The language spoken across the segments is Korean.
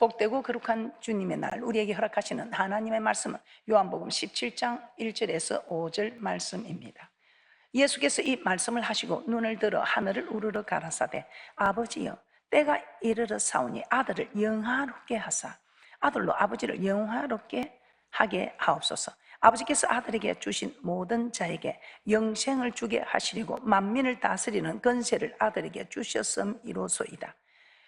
복되고 거룩한 주님의 날 우리에게 허락하시는 하나님의 말씀은 요한복음 17장 1절에서 5절 말씀입니다. 예수께서 이 말씀을 하시고 눈을 들어 하늘을 우러러 가라사대 아버지여 때가 이르러 사오니 아들을 영화롭게 하사 아들로 아버지를 영화롭게 하게 하옵소서. 아버지께서 아들에게 주신 모든 자에게 영생을 주게 하시려고 만민을 다스리는 권세를 아들에게 주셨음이로소이다.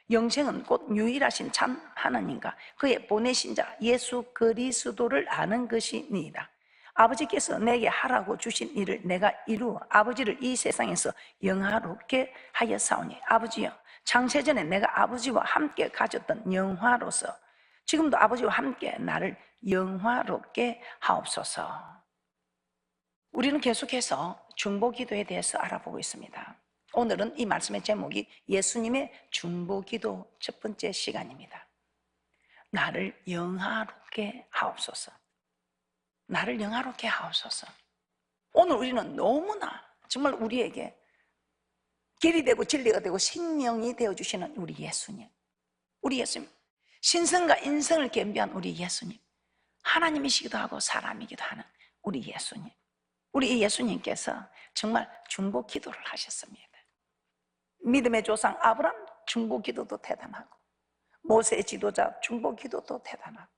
영생은 곧 유일하신 참 하나님과 그의 보내신 자 예수 그리스도를 아는 것이니이다. 아버지께서 내게 하라고 주신 일을 내가 이루어 아버지를 이 세상에서 영화롭게 하였사오니 아버지여 창세전에 내가 아버지와 함께 가졌던 영화로서 지금도 아버지와 함께 나를 영화롭게 하옵소서. 우리는 계속해서 중보기도에 대해서 알아보고 있습니다. 오늘은 이 말씀의 제목이 예수님의 중보기도 첫 번째 시간입니다. 나를 영화롭게 하옵소서. 나를 영화롭게 하옵소서. 오늘 우리는 너무나 정말 우리에게 길이 되고 진리가 되고 생명이 되어주시는 우리 예수님, 우리 예수님, 신성과 인성을 겸비한 우리 예수님, 하나님이시기도 하고 사람이기도 하는 우리 예수님, 우리 이 예수님께서 정말 중보기도를 하셨습니다. 믿음의 조상 아브라함 중보기도도 대단하고 모세의 지도자 중보기도도 대단하고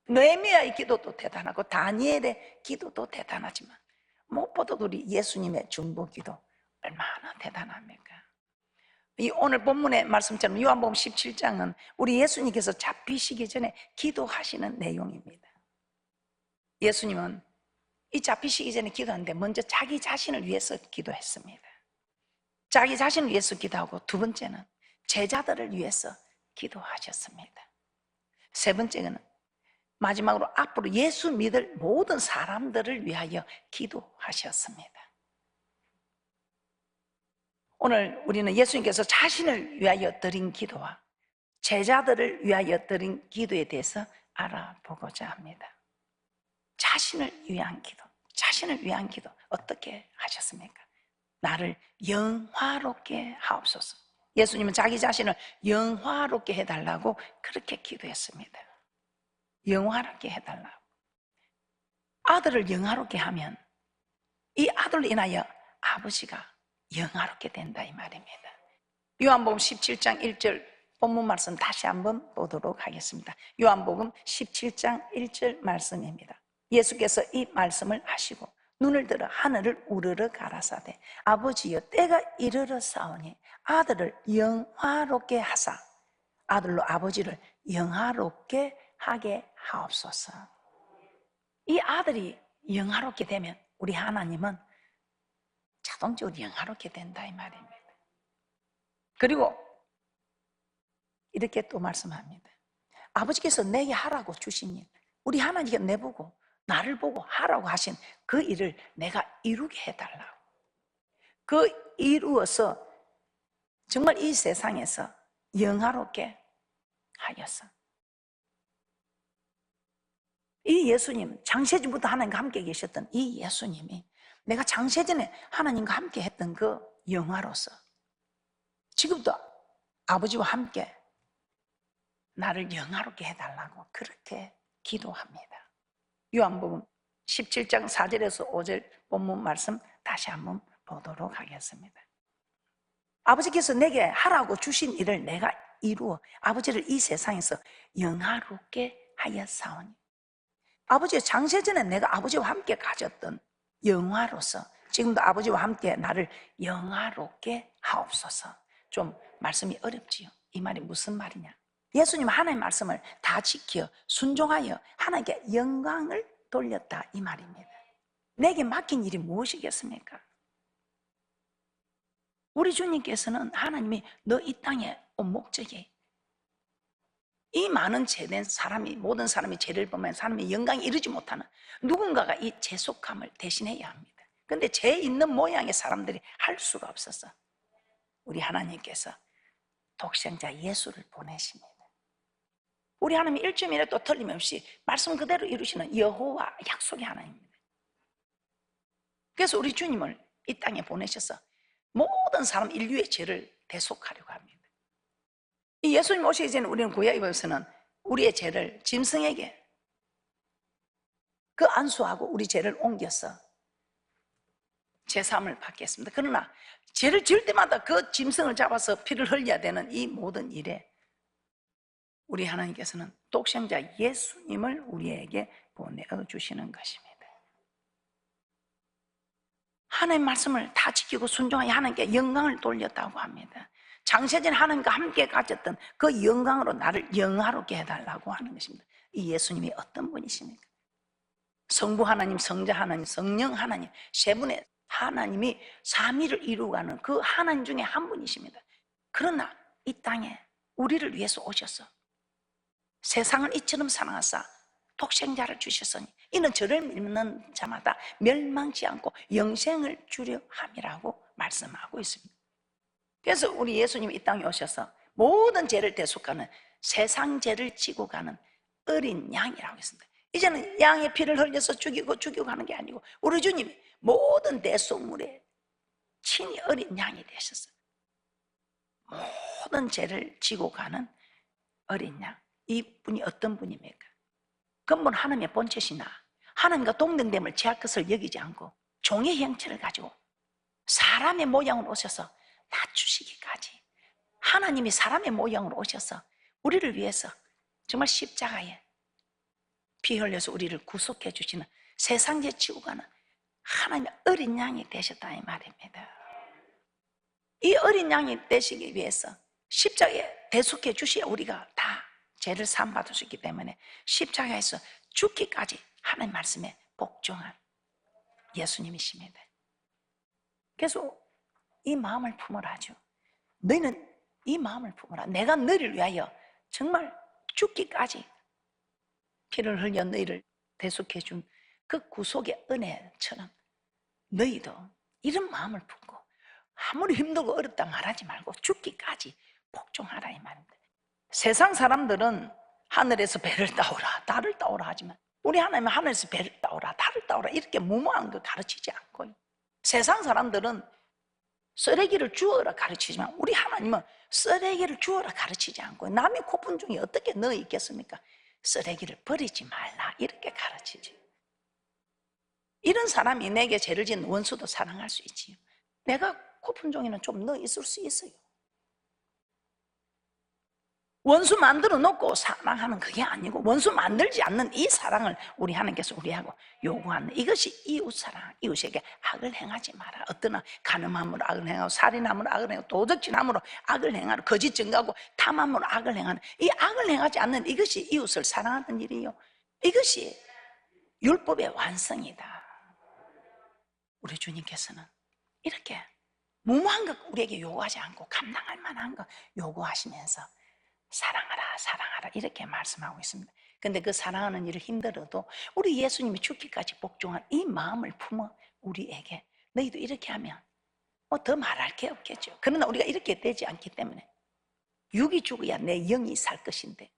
느헤미야의 기도도 대단하고 다니엘의 기도도 대단하지만 무엇보다도 우리 예수님의 중보기도 얼마나 대단합니까? 이 오늘 본문의 말씀처럼 요한복음 17장은 우리 예수님께서 잡히시기 전에 기도하시는 내용입니다. 예수님은 이 잡히시기 전에 기도하는데 먼저 자기 자신을 위해서 기도했습니다. 자기 자신을 위해서 기도하고 두 번째는 제자들을 위해서 기도하셨습니다. 세 번째는 마지막으로 앞으로 예수 믿을 모든 사람들을 위하여 기도하셨습니다. 오늘 우리는 예수님께서 자신을 위하여 드린 기도와 제자들을 위하여 드린 기도에 대해서 알아보고자 합니다. 자신을 위한 기도, 자신을 위한 기도 어떻게 하셨습니까? 나를 영화롭게 하옵소서. 예수님은 자기 자신을 영화롭게 해달라고 그렇게 기도했습니다. 영화롭게 해달라고. 아들을 영화롭게 하면 이 아들로 인하여 아버지가 영화롭게 된다 이 말입니다. 요한복음 17장 1절 본문 말씀 다시 한번 보도록 하겠습니다. 요한복음 17장 1절 말씀입니다. 예수께서 이 말씀을 하시고 눈을 들어 하늘을 우러러 가라사대 아버지여 때가 이르러 사오니 아들을 영화롭게 하사 아들로 아버지를 영화롭게 하게 하옵소서. 이 아들이 영화롭게 되면 우리 하나님은 자동적으로 영화롭게 된다 이 말입니다. 그리고 이렇게 또 말씀합니다. 아버지께서 내게 하라고 주신 일, 우리 하나님께서 내보고 나를 보고 하라고 하신 그 일을 내가 이루게 해달라고. 그 이루어서 정말 이 세상에서 영화롭게 하였어. 이 예수님, 창세전부터 하나님과 함께 계셨던 이 예수님이 내가 창세전에 하나님과 함께 했던 그 영화로서 지금도 아버지와 함께 나를 영화롭게 해달라고 그렇게 기도합니다. 요한복음 17장 4절에서 5절 본문 말씀 다시 한번 보도록 하겠습니다. 아버지께서 내게 하라고 주신 일을 내가 이루어 아버지를 이 세상에서 영화롭게 하였사오니 아버지의 창세전에 내가 아버지와 함께 가졌던 영화로서 지금도 아버지와 함께 나를 영화롭게 하옵소서. 좀 말씀이 어렵지요. 이 말이 무슨 말이냐? 예수님 하나님의 말씀을 다 지켜 순종하여 하나님께 영광을 돌렸다 이 말입니다. 내게 맡긴 일이 무엇이겠습니까? 우리 주님께서는 하나님이 너 이 땅에 온 목적이 이 많은 죄된 사람이 모든 사람이 죄를 범한 사람의 영광에 이르지 못하는 누군가가 이 죄속함을 대신해야 합니다. 그런데 죄 있는 모양의 사람들이 할 수가 없어서 우리 하나님께서 독생자 예수를 보내십니다. 우리 하나님이 일점이라도 틀림없이 말씀 그대로 이루시는 여호와 약속의 하나님입니다. 그래서 우리 주님을 이 땅에 보내셔서 모든 사람 인류의 죄를 대속하려고 합니다. 이 예수님 오시기 전에 우리는 구약에서는 우리의 죄를 짐승에게 그 안수하고 우리 죄를 옮겨서 제사함을 받겠습니다. 그러나 죄를 지을 때마다 그 짐승을 잡아서 피를 흘려야 되는 이 모든 일에 우리 하나님께서는 독생자 예수님을 우리에게 보내주시는 것입니다. 하나님 말씀을 다 지키고 순종하여 하나님께 영광을 돌렸다고 합니다. 장세전 하나님과 함께 가졌던 그 영광으로 나를 영화롭게 해달라고 하는 것입니다. 이 예수님이 어떤 분이십니까? 성부 하나님, 성자 하나님, 성령 하나님, 세 분의 하나님이 삼위를 이루어가는 그 하나님 중에 한 분이십니다. 그러나 이 땅에 우리를 위해서 오셔서 세상을 이처럼 사랑하사 독생자를 주셨으니 이는 저를 믿는 자마다 멸망치 않고 영생을 주려 함이라고 말씀하고 있습니다. 그래서 우리 예수님이 이 땅에 오셔서 모든 죄를 대속하는 세상 죄를 지고 가는 어린 양이라고 했습니다. 이제는 양의 피를 흘려서 죽이고 가는 게 아니고 우리 주님이 모든 대속물에 친히 어린 양이 되셨어요. 모든 죄를 지고 가는 어린 양. 이분이 어떤 분입니까? 근본 하나님의 본체시나 하나님과 동등됨을 제할 것을 여기지 않고 종의 형체를 가지고 사람의 모양으로 오셔서 낮추시기까지 하나님이 사람의 모양으로 오셔서 우리를 위해서 정말 십자가에 피 흘려서 우리를 구속해 주시는 세상죄 지고 가는 하나님의 어린 양이 되셨다 이 말입니다. 이 어린 양이 되시기 위해서 십자가에 대속해 주셔야 우리가 다 죄를 사함받을 수 있기 때문에 십자가에서 죽기까지 하나님 말씀에 복종한 예수님이십니다. 그래서 이 마음을 품으라죠. 너희는 이 마음을 품으라. 내가 너희를 위하여 정말 죽기까지 피를 흘려 너희를 대속해 준 그 구속의 은혜처럼 너희도 이런 마음을 품고 아무리 힘들고 어렵다 말하지 말고 죽기까지 복종하라 이 말입니다. 세상 사람들은 하늘에서 배를 따오라 달을 따오라 하지만 우리 하나님은 하늘에서 배를 따오라 달을 따오라 이렇게 무모한 거 가르치지 않고, 세상 사람들은 쓰레기를 주어라 가르치지만 우리 하나님은 쓰레기를 주어라 가르치지 않고, 남의 코푼 중에 어떻게 넣어 있겠습니까? 쓰레기를 버리지 말라 이렇게 가르치지. 이런 사람이 내게 죄를 지은 원수도 사랑할 수 있지요. 내가 코푼 종이는 좀 넣어 있을 수 있어요. 원수 만들어 놓고 사랑하는 그게 아니고 원수 만들지 않는 이 사랑을 우리 하나님께서 우리하고 요구하는, 이것이 이웃사랑. 이웃에게 악을 행하지 마라. 어떠나 간음함으로 악을 행하고 살인함으로 악을 행하고 도적질함으로 악을 행하고 거짓 증거하고 탐함으로 악을 행하는 이 악을 행하지 않는 이것이 이웃을 사랑하는 일이요, 이것이 율법의 완성이다. 우리 주님께서는 이렇게 무모한 것 우리에게 요구하지 않고 감당할 만한 것 요구하시면서 사랑하라 사랑하라 이렇게 말씀하고 있습니다. 근데 그 사랑하는 일을 힘들어도 우리 예수님이 죽기까지 복종한 이 마음을 품어 우리에게 너희도 이렇게 하면 뭐 더 말할 게 없겠죠. 그러나 우리가 이렇게 되지 않기 때문에 육이 죽어야 내 영이 살 것인데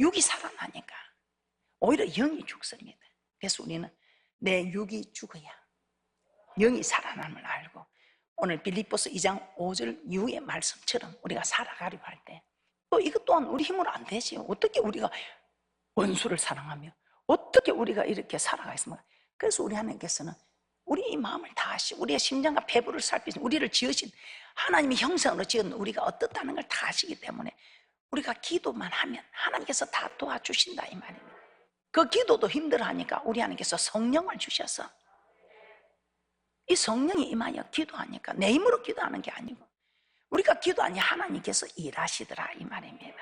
육이 살아나니까 오히려 영이 죽습니다. 그래서 우리는 내 육이 죽어야 영이 살아남을 알고 오늘 빌립보서 2장 5절 이후의 말씀처럼 우리가 살아가려고 할 때 또 이것 또한 우리 힘으로 안 되지요. 어떻게 우리가 원수를 사랑하며 어떻게 우리가 이렇게 살아가겠습니까? 그래서 우리 하나님께서는 우리 이 마음을 다하시고 우리의 심장과 배부를 살피신 우리를 지으신 하나님의 형상으로 지은 우리가 어떻다는 걸 다 아시기 때문에 우리가 기도만 하면 하나님께서 다 도와주신다 이 말입니다. 그 기도도 힘들어하니까 우리 하나님께서 성령을 주셔서 이 성령이 임하여 기도하니까 내 힘으로 기도하는 게 아니고 우리가 기도하니 하나님께서 일하시더라 이 말입니다.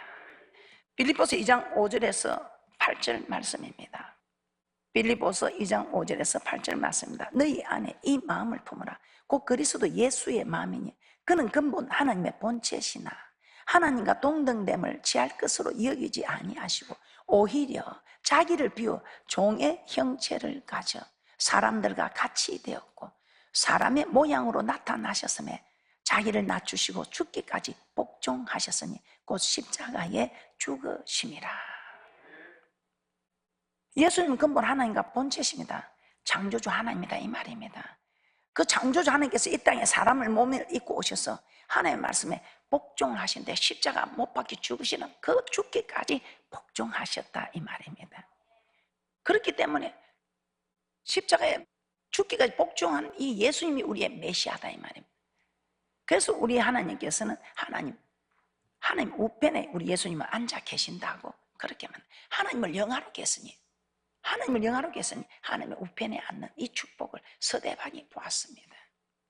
빌립보서 2장 5절에서 8절 말씀입니다. 빌립보서 2장 5절에서 8절 말씀입니다. 너희 안에 이 마음을 품으라. 곧 그리스도 예수의 마음이니 그는 근본 하나님의 본체시나 하나님과 동등됨을 취할 것으로 여기지 아니하시고 오히려 자기를 비워 종의 형체를 가져 사람들과 같이 되었고 사람의 모양으로 나타나셨음에 자기를 낮추시고 죽기까지 복종하셨으니 곧 십자가에 죽으심이라. 예수님은 근본 하나님과 본체십니다. 창조주 하나님이다 이 말입니다. 그 창조주 하나님께서 이 땅에 사람을 몸에 입고 오셔서 하나님의 말씀에 복종을 하신데 십자가 못 박혀 죽으시는 그 죽기까지 복종하셨다 이 말입니다. 그렇기 때문에 십자가에 죽기까지 복종한 이 예수님이 우리의 메시아다 이 말입니다. 그래서 우리 하나님께서는 하나님 우편에 우리 예수님은 앉아 계신다고 그렇게 말. 하나님을 영화롭게 했으니 하나님의 우편에 앉는 이 축복을 스데반이 보았습니다.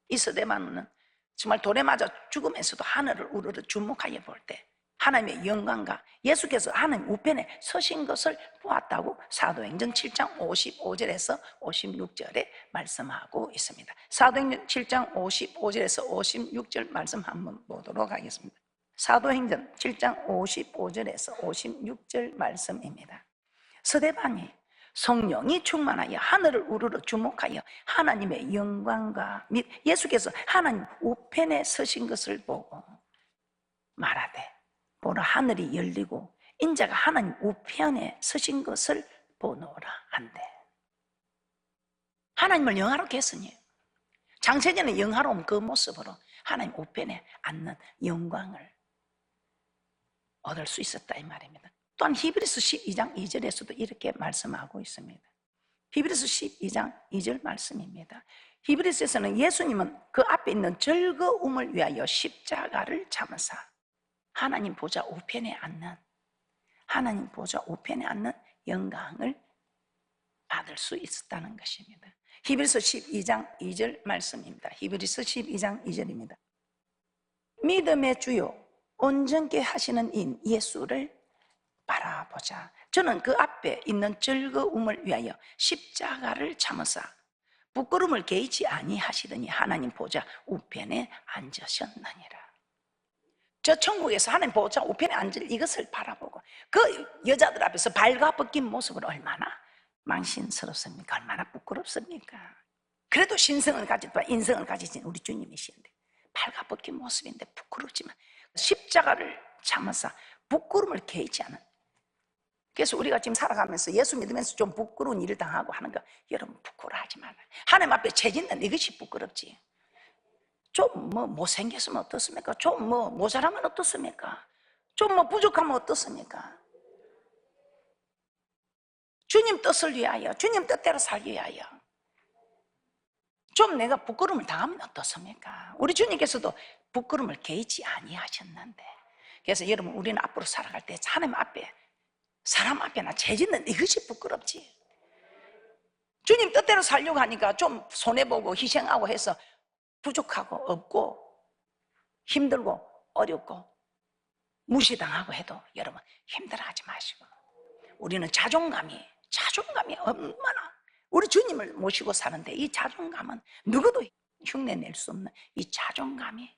이 스데반은 정말 돌에 맞아 죽으면서도 하늘을 우러러 주목하여 볼 때 하나님의 영광과 예수께서 하나님 우편에 서신 것을 보았다고 사도행전 7장 55절에서 56절에 말씀하고 있습니다. 사도행전 7장 55절에서 56절 말씀 한번 보도록 하겠습니다. 사도행전 7장 55절에서 56절 말씀입니다. 스데반이 성령이 충만하여 하늘을 우러러 주목하여 하나님의 영광과 및 예수께서 하나님 우편에 서신 것을 보고 말하되 보라 하늘이 열리고 인자가 하나님 우편에 서신 것을 보노라 한대. 하나님을 영화롭게 했으니 장세전의 영화로운 그 모습으로 하나님 우편에 앉는 영광을 얻을 수 있었다 이 말입니다. 또한 히브리서 12장 2절에서도 이렇게 말씀하고 있습니다. 히브리서 12장 2절 말씀입니다. 히브리서에서는 예수님은 그 앞에 있는 즐거움을 위하여 십자가를 참으사 하나님 보좌 우편에 앉는 영광을 받을 수 있었다는 것입니다. 히브리서 12장 2절 말씀입니다. 히브리서 12장 2절입니다. 믿음의 주요 온전케 하시는 인 예수를 바라보자. 저는 그 앞에 있는 즐거움을 위하여 십자가를 참으사 부끄러움을 개의치 아니하시더니 하나님 보좌 우편에 앉으셨느니라. 저 천국에서 하나님 보좌 우편에 앉을 이것을 바라보고 그 여자들 앞에서 발가벗긴 모습을 얼마나 망신스럽습니까? 얼마나 부끄럽습니까? 그래도 신성을 가지고 인성을 가지신 우리 주님이신데 발가벗긴 모습인데 부끄럽지만 십자가를 참으사 부끄러움을 개의치 않은. 그래서 우리가 지금 살아가면서 예수 믿으면서 좀 부끄러운 일을 당하고 하는 거 여러분 부끄러워하지 말아요. 하나님 앞에 죄짓는 이것이 부끄럽지. 좀 못생겼으면 어떻습니까? 좀 모자라면 어떻습니까? 좀 부족하면 어떻습니까? 주님 뜻을 위하여 주님 뜻대로 살기 위하여 좀 내가 부끄러움을 당하면 어떻습니까? 우리 주님께서도 부끄러움을 개의치 아니하셨는데 그래서 여러분 우리는 앞으로 살아갈 때 하나님 앞에 사람 앞에나 죄짓는 이것이 부끄럽지. 주님 뜻대로 살려고 하니까 좀 손해보고 희생하고 해서 부족하고 없고 힘들고 어렵고 무시당하고 해도 여러분 힘들어하지 마시고 우리는 자존감이 얼마나 우리 주님을 모시고 사는데 이 자존감은 누구도 흉내낼 수 없는 이 자존감이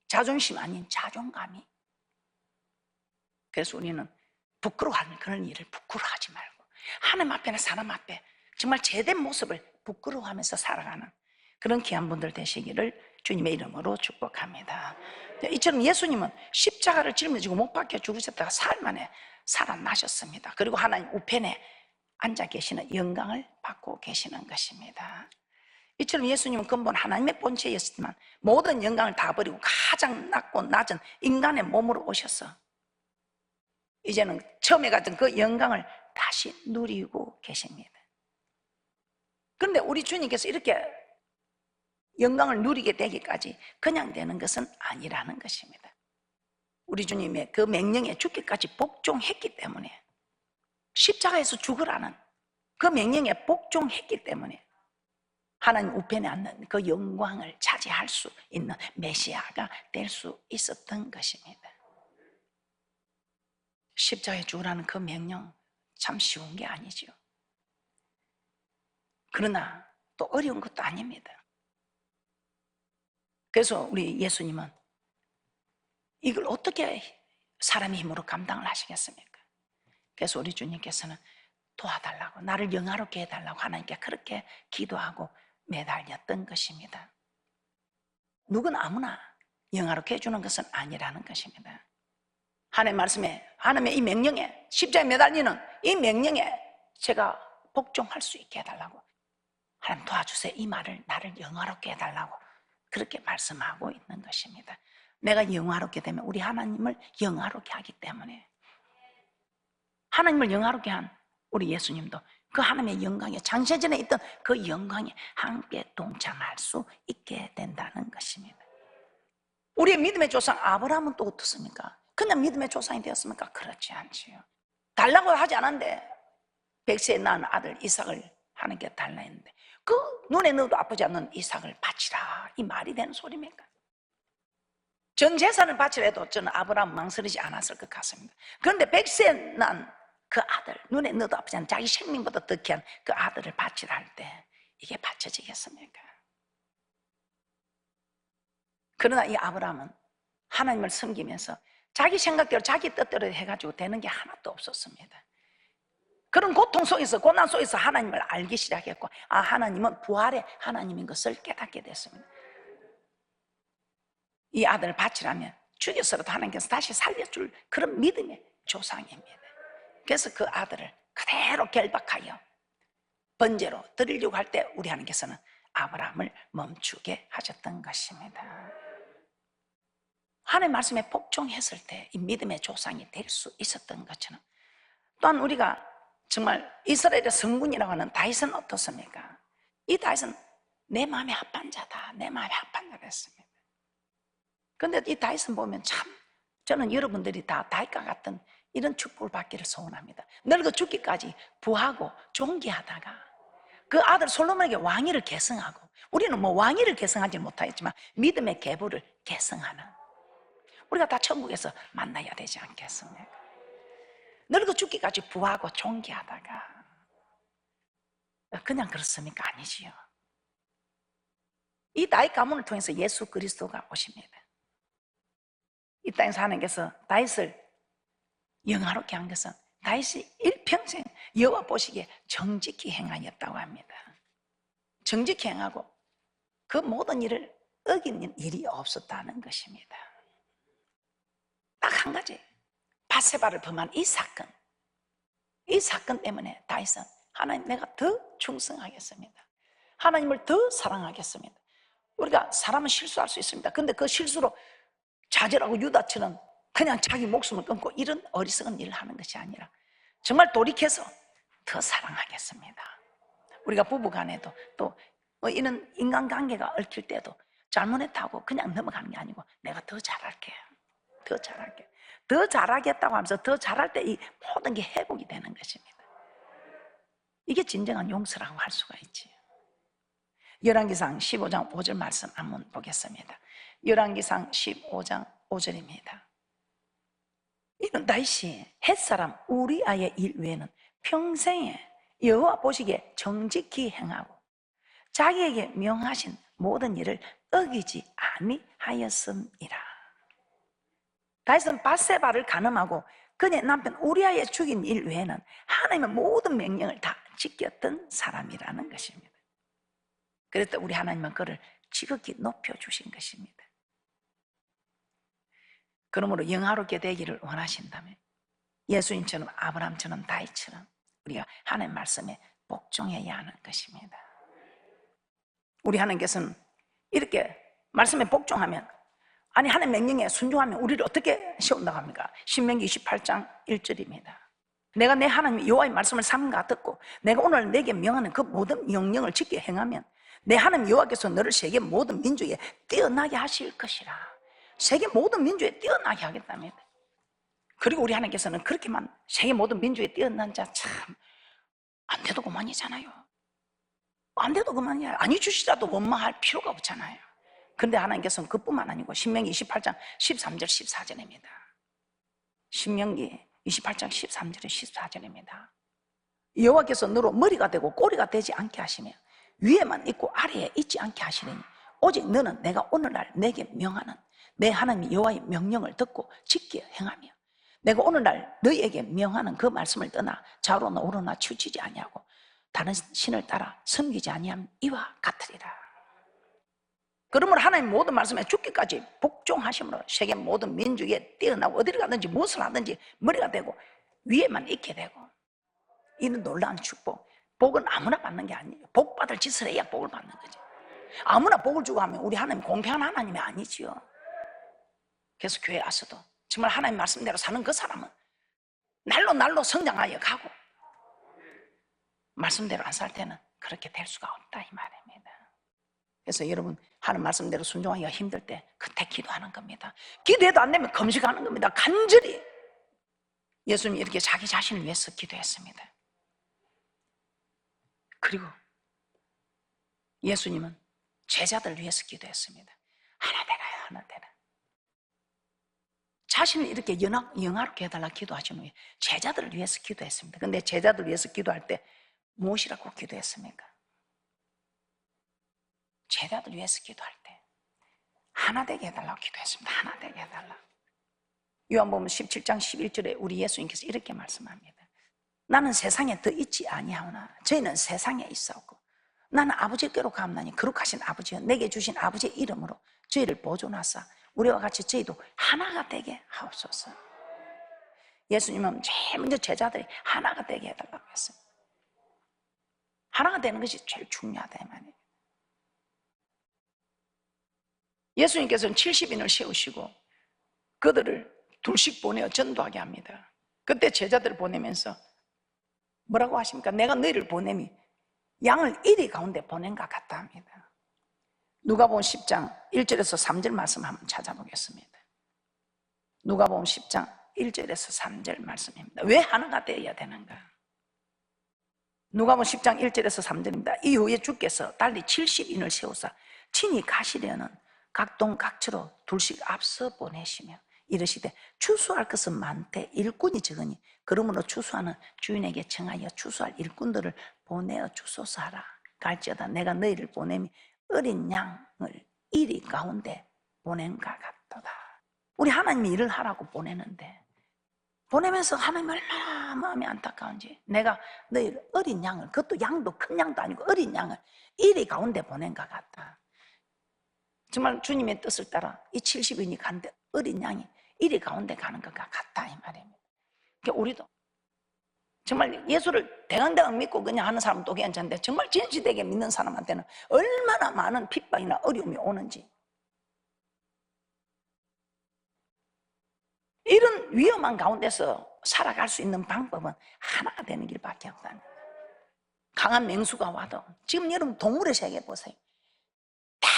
자존심 아닌 자존감이 그래서 우리는 부끄러워하는 그런 일을 부끄러워하지 말고 하나님 앞에나 사람 앞에 정말 제된 모습을 부끄러워하면서 살아가는 그런 귀한 분들 되시기를 주님의 이름으로 축복합니다. 이처럼 예수님은 십자가를 짊어지고 못 박혀 죽으셨다가 사흘 만에 살아나셨습니다. 그리고 하나님 우편에 앉아 계시는 영광을 받고 계시는 것입니다. 이처럼 예수님은 근본 하나님의 본체였지만 모든 영광을 다 버리고 가장 낮고 낮은 인간의 몸으로 오셔서 이제는 처음에 같은 그 영광을 다시 누리고 계십니다. 그런데 우리 주님께서 이렇게 영광을 누리게 되기까지 그냥 되는 것은 아니라는 것입니다. 우리 주님의 그 명령에 죽기까지 복종했기 때문에 십자가에서 죽으라는 그 명령에 복종했기 때문에 하나님 우편에 앉는 그 영광을 차지할 수 있는 메시아가 될 수 있었던 것입니다. 십자가에 죽으라는 그 명령 참 쉬운 게 아니죠. 그러나 또 어려운 것도 아닙니다. 그래서 우리 예수님은 이걸 어떻게 사람의 힘으로 감당을 하시겠습니까? 그래서 우리 주님께서는 도와달라고 나를 영화롭게 해달라고 하나님께 그렇게 기도하고 매달렸던 것입니다. 누구나 아무나 영화롭게 해주는 것은 아니라는 것입니다. 하나님의 말씀에 하나님의 이 명령에 십자가에 매달리는 이 명령에 제가 복종할 수 있게 해달라고 하나님 도와주세요. 이 말을 나를 영화롭게 해달라고 그렇게 말씀하고 있는 것입니다. 내가 영화롭게 되면 우리 하나님을 영화롭게 하기 때문에, 하나님을 영화롭게 한 우리 예수님도 그 하나님의 영광에, 장세전에 있던 그 영광에 함께 동참할 수 있게 된다는 것입니다. 우리의 믿음의 조상 아브라함은 또 어떻습니까? 그냥 믿음의 조상이 되었습니까? 그렇지 않지요. 달라고 하지 않았는데 100세에 낳은 아들 이삭을 하나님께 달라 했는데, 그 눈에 넣어도 아프지 않는 이삭을 바치라, 이 말이 되는 소리입니까? 전 재산을 바치라 해도 저는 아브라함 망설이지 않았을 것 같습니다. 그런데 100세에 낳은 그 아들, 눈에 넣어도 아프지 않은 자기 생명보다 더 귀한 그 아들을 바치라 할 때 이게 바쳐지겠습니까? 그러나 이 아브라함은 하나님을 섬기면서 자기 생각대로 자기 뜻대로 해가지고 되는 게 하나도 없었습니다. 그런 고통 속에서, 고난 속에서 하나님을 알기 시작했고, 아, 하나님은 부활의 하나님인 것을 깨닫게 됐습니다. 이 아들을 바치라면 죽였어도 하나님께서 다시 살려줄 그런 믿음의 조상입니다. 그래서 그 아들을 그대로 결박하여 번제로 드리려고 할 때 우리 하나님께서는 아브라함을 멈추게 하셨던 것입니다. 하나님의 말씀에 복종했을 때 이 믿음의 조상이 될 수 있었던 것처럼, 또한 우리가 정말 이스라엘의 성군이라고 하는 다윗은 어떻습니까? 이 다윗은 내 마음에 합한 자다, 내 마음에 합한 자가 했습니다. 그런데 이 다윗은 보면 참, 저는 여러분들이 다 다윗과 같은 이런 축복을 받기를 소원합니다. 늙어 죽기까지 부하고 존귀하다가 그 아들 솔로몬에게 왕위를 계승하고, 우리는 뭐 왕위를 계승하지 못하겠지만 믿음의 계보를 계승하는, 우리가 다 천국에서 만나야 되지 않겠습니까? 늙어 죽기까지 부하고 존귀하다가 그냥 그렇습니까? 아니지요. 이 다윗 가문을 통해서 예수 그리스도가 오십니다. 이 땅에서 하나님께서 다윗을 영화롭게 한 것은 다윗이 일평생 여호와 보시기에 정직히 행하였다고 합니다. 정직히 행하고 그 모든 일을 어기는 일이 없었다는 것입니다. 딱 한 가지, 바세바를 범한 이 사건 때문에 다윗은 하나님, 내가 더 충성하겠습니다, 하나님을 더 사랑하겠습니다. 우리가 사람은 실수할 수 있습니다. 근데 그 실수로 좌절하고 유다처럼 그냥 자기 목숨을 끊고 이런 어리석은 일을 하는 것이 아니라 정말 돌이켜서 더 사랑하겠습니다. 우리가 부부간에도 또 이런 인간관계가 얽힐 때도 잘못했다고 그냥 넘어가는 게 아니고 내가 더 잘할게, 더 잘할게, 더 잘하겠다고 하면서 더 잘할 때 이 모든 게 회복이 되는 것입니다. 이게 진정한 용서라고 할 수가 있지. 열왕기상 15장 5절 말씀 한번 보겠습니다. 열왕기상 15장 5절입니다. 이는 다윗이 햇사람 우리아의 일 외에는 평생에 여호와 보시기에 정직히 행하고 자기에게 명하신 모든 일을 어기지 아니하였음이라. 다윗은 바세바를 간음하고 그의 남편 우리아의 죽인 일 외에는 하나님의 모든 명령을 다 지켰던 사람이라는 것입니다. 그래서 우리 하나님은 그를 지극히 높여주신 것입니다. 그러므로 영화롭게 되기를 원하신다면 예수님처럼, 아브라함처럼, 다윗처럼 우리가 하나님 말씀에 복종해야 하는 것입니다. 우리 하나님께서는 이렇게 말씀에 복종하면, 아니 하나님 명령에 순종하면 우리를 어떻게 세운다고 합니까? 신명기 28장 1절입니다. 내가 내 하나님 여호와의 말씀을 삼가 듣고 내가 오늘 내게 명하는 그 모든 명령을 지켜 행하면 내 하나님 여호와께서 너를 세계 모든 민족에 뛰어나게 하실 것이라. 세계 모든 민족에 뛰어나게 하겠답니다. 그리고 우리 하나님께서는 그렇게만 세계 모든 민족에 뛰어난 자 참 안 돼도 그만이잖아요. 안 돼도 그만이야. 아니 주시라도 원망할 필요가 없잖아요. 그런데 하나님께서는 그뿐만 아니고 신명기 28장 13절 14절입니다. 신명기 28장 13절에 14절입니다. 여호와께서 너로 머리가 되고 꼬리가 되지 않게 하시며 위에만 있고 아래에 있지 않게 하시리니 오직 너는 내가 오늘날 내게 명하는 내 하나님 여호와의 명령을 듣고 지켜 행하며 내가 오늘날 너희에게 명하는 그 말씀을 떠나 좌로나 우로나 치우치지 아니하고 다른 신을 따라 섬기지 아니함 이와 같으리라. 그러므로 하나님 모든 말씀에 죽기까지 복종하심으로 세계 모든 민족에 뛰어나고 어디를 가든지 무엇을 하든지 머리가 되고 위에만 있게 되고, 이는 놀라운 축복. 복은 아무나 받는 게 아니에요. 복 받을 짓을 해야 복을 받는 거죠. 아무나 복을 주고 하면 우리 하나님 공평한 하나님이 아니지요. 그래서 교회 와서도 정말 하나님 말씀대로 사는 그 사람은 날로 성장하여 가고, 말씀대로 안 살 때는 그렇게 될 수가 없다 이 말입니다. 그래서 여러분 하는 말씀대로 순종하기가 힘들 때 그때 기도하는 겁니다. 기도해도 안 되면 금식하는 겁니다. 간절히. 예수님이 이렇게 자기 자신을 위해서 기도했습니다. 그리고 예수님은 제자들 위해서 기도했습니다. 하나 되라요, 하나 되라. 자신을 이렇게 영화롭게 해달라 기도하신 후에 제자들을 위해서 기도했습니다. 근데 제자들을 위해서 기도할 때 무엇이라고 기도했습니까? 제자들 위해서 기도할 때 하나 되게 해달라고 기도했습니다. 하나 되게 해달라. 요한복음 17장 11절에 우리 예수님께서 이렇게 말씀합니다. 나는 세상에 더 있지 아니하오나 저희는 세상에 있사오고 나는 아버지께로 가옵나니 거룩하신 아버지여 내게 주신 아버지의 이름으로 저희를 보존하사 우리와 같이 저희도 하나가 되게 하옵소서. 예수님은 제일 먼저 제자들이 하나가 되게 해달라고 했어요. 하나가 되는 것이 제일 중요하다 이 말이에요. 예수님께서는 70인을 세우시고 그들을 둘씩 보내어 전도하게 합니다. 그때 제자들을 보내면서 뭐라고 하십니까? 내가 너희를 보냄이 양을 이리 가운데 보낸 것 같다 합니다. 누가복음 10장 1절에서 3절 말씀 한번 찾아보겠습니다. 누가복음 10장 1절에서 3절 말씀입니다. 왜 하나가 되어야 되는가? 누가복음 10장 1절에서 3절입니다. 이후에 주께서 달리 70인을 세우사 친히 가시려는 각동 각처로 둘씩 앞서 보내시며 이르시되 추수할 것은 많되 일꾼이 적으니 그러므로 추수하는 주인에게 청하여 추수할 일꾼들을 보내어 주소서 하라. 갈지어다 내가 너희를 보냄이 어린 양을 이리 가운데 보낸 것 같도다. 우리 하나님이 일을 하라고 보내는데 보내면서 하나님 얼마나 마음이 안타까운지 내가 너희를 어린 양을, 그것도 양도 큰 양도 아니고 어린 양을 이리 가운데 보낸 것 같다. 정말 주님의 뜻을 따라 이 70인이 간데 어린 양이 이리 가운데 가는 것 같다 이 말입니다. 그러니까 우리도 정말 예수를 대강대강 믿고 그냥 하는 사람은 또 괜찮은데 정말 진실되게 믿는 사람한테는 얼마나 많은 핍박이나 어려움이 오는지, 이런 위험한 가운데서 살아갈 수 있는 방법은 하나가 되는 길밖에 없다는 거예요. 강한 맹수가 와도 지금 여러분 동물의 세계 보세요. 다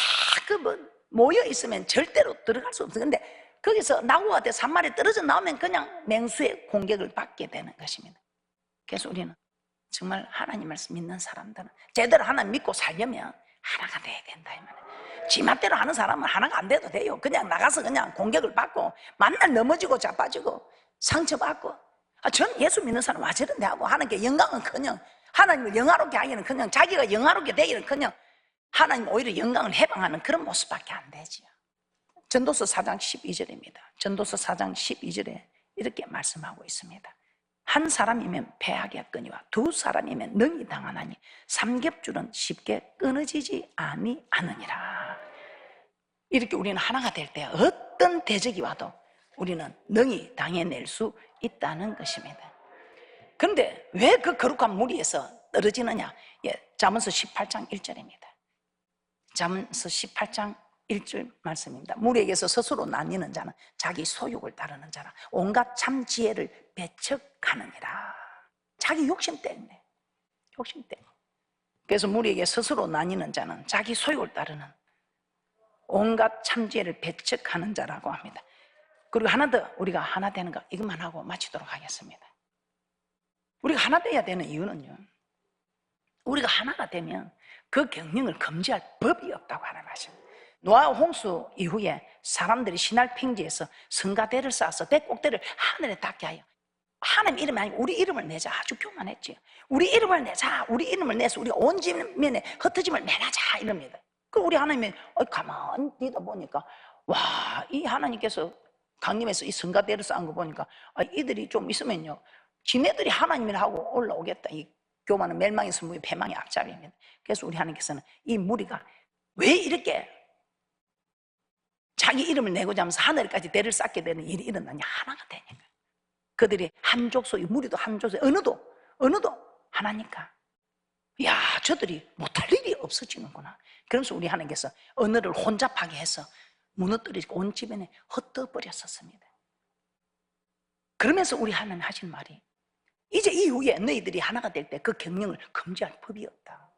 모여 있으면 절대로 들어갈 수 없어요. 근데 거기서 나무가 돼서 한 마리 떨어져 나오면 그냥 맹수의 공격을 받게 되는 것입니다. 그래서 우리는 정말 하나님 말씀 믿는 사람들은 제대로 하나님 믿고 살려면 하나가 돼야 된다 이 말이에요. 지 맘대로 하는 사람은 하나가 안 돼도 돼요. 그냥 나가서 그냥 공격을 받고 만날 넘어지고 자빠지고 상처받고, 전 예수 믿는 사람 와 저런데 하고 하나님께 영광은커녕 하나님을 영화롭게 하기는 그냥 자기가 영화롭게 되기는 그냥 하나님 오히려 영광을 해방하는 그런 모습밖에 안 되지요. 전도서 4장 12절입니다. 전도서 4장 12절에 이렇게 말씀하고 있습니다. 한 사람이면 패하겠거니와 두 사람이면 능히 당하나니 삼겹줄은 쉽게 끊어지지 아니하느니라. 이렇게 우리는 하나가 될 때 어떤 대적이 와도 우리는 능히 당해낼 수 있다는 것입니다. 그런데 왜 그 거룩한 무리에서 떨어지느냐? 잠언서 18장 1절입니다. 잠언서 18장 1절 말씀입니다. 무리에게서 스스로 나뉘는 자는 자기 소욕을 따르는 자라 온갖 참 지혜를 배척하느니라. 자기 욕심 때문에, 욕심 때문에. 그래서 무리에게 스스로 나뉘는 자는 자기 소욕을 따르는 온갖 참 지혜를 배척하는 자라고 합니다. 그리고 하나 더, 우리가 하나 되는 거 이것만 하고 마치도록 하겠습니다. 우리가 하나 돼야 되는 이유는요, 우리가 하나가 되면 그 경영을 금지할 법이 없다고 하는 말씀입니다. 노아와 홍수 이후에 사람들이 신할 평지에서 성가대를 쌓아서 대꼭대를 하늘에 닿게 하여 하나님 이름이 아니고 우리 이름을 내자 아주 교만했지요. 우리 이름을 내자, 우리 이름을 내서 우리 온 지면에 흩어짐을 내놔자 이럽니다. 그 우리 하나님이 가만히 있다 보니까 와, 이 하나님께서 강림에서 이 성가대를 쌓은 거 보니까 이들이 좀 있으면요 지네들이 하나님이라 하고 올라오겠다. 이 교만은 멸망의 선무의 패망의 앞잡이입니다. 그래서 우리 하나님께서는 이 무리가 왜 이렇게 자기 이름을 내고자 하면서 하늘까지 대를 쌓게 되는 일이 일어나냐? 하나가 되니까. 그들이 한 족속이, 무리도 한 족속, 어느도 하나니까. 야, 저들이 못할 일이 없어지는구나. 그러면서 우리 하나님께서 언어를 혼잡하게 해서 무너뜨리고 온 집안에 흩어버렸었습니다. 그러면서 우리 하나님 하신 말이, 이제 이후에 너희들이 하나가 될 때 그 경영을 금지할 법이 없다.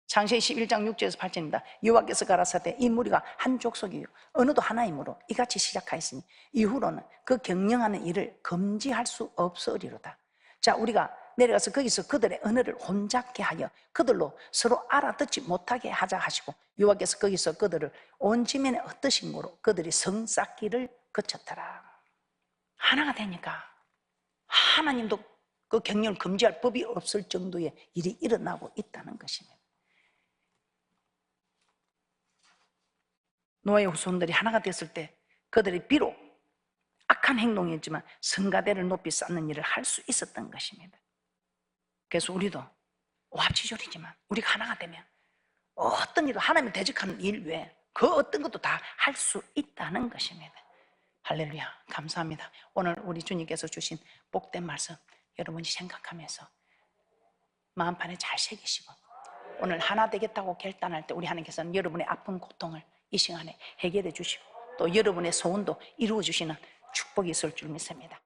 창세기 11장 6절에서 8절입니다. 여호와께서 가라사대 이 무리가 한 족속이요 어느도 하나이므로 이같이 시작하였으니 이후로는 그 경영하는 일을 금지할 수 없으리로다. 자, 우리가 내려가서 거기서 그들의 언어를 혼잡게 하여 그들로 서로 알아듣지 못하게 하자 하시고, 여호와께서 거기서 그들을 온 지면에 흩으심으로 그들이 성 쌓기를 거쳤더라. 하나가 되니까 하나님도 그 경영을 금지할 법이 없을 정도의 일이 일어나고 있다는 것입니다. 노아의 후손들이 하나가 됐을 때 그들이 비록 악한 행동이었지만 성가대를 높이 쌓는 일을 할 수 있었던 것입니다. 그래서 우리도 오합지졸이지만 우리가 하나가 되면 어떤 일도 하나님을 대적하는 일 외에 그 어떤 것도 다 할 수 있다는 것입니다. 할렐루야, 감사합니다. 오늘 우리 주님께서 주신 복된 말씀 여러분이 생각하면서 마음판에 잘 새기시고, 오늘 하나 되겠다고 결단할 때 우리 하나님께서는 여러분의 아픈 고통을 이 시간에 해결해 주시고 또 여러분의 소원도 이루어 주시는 축복이 있을 줄 믿습니다.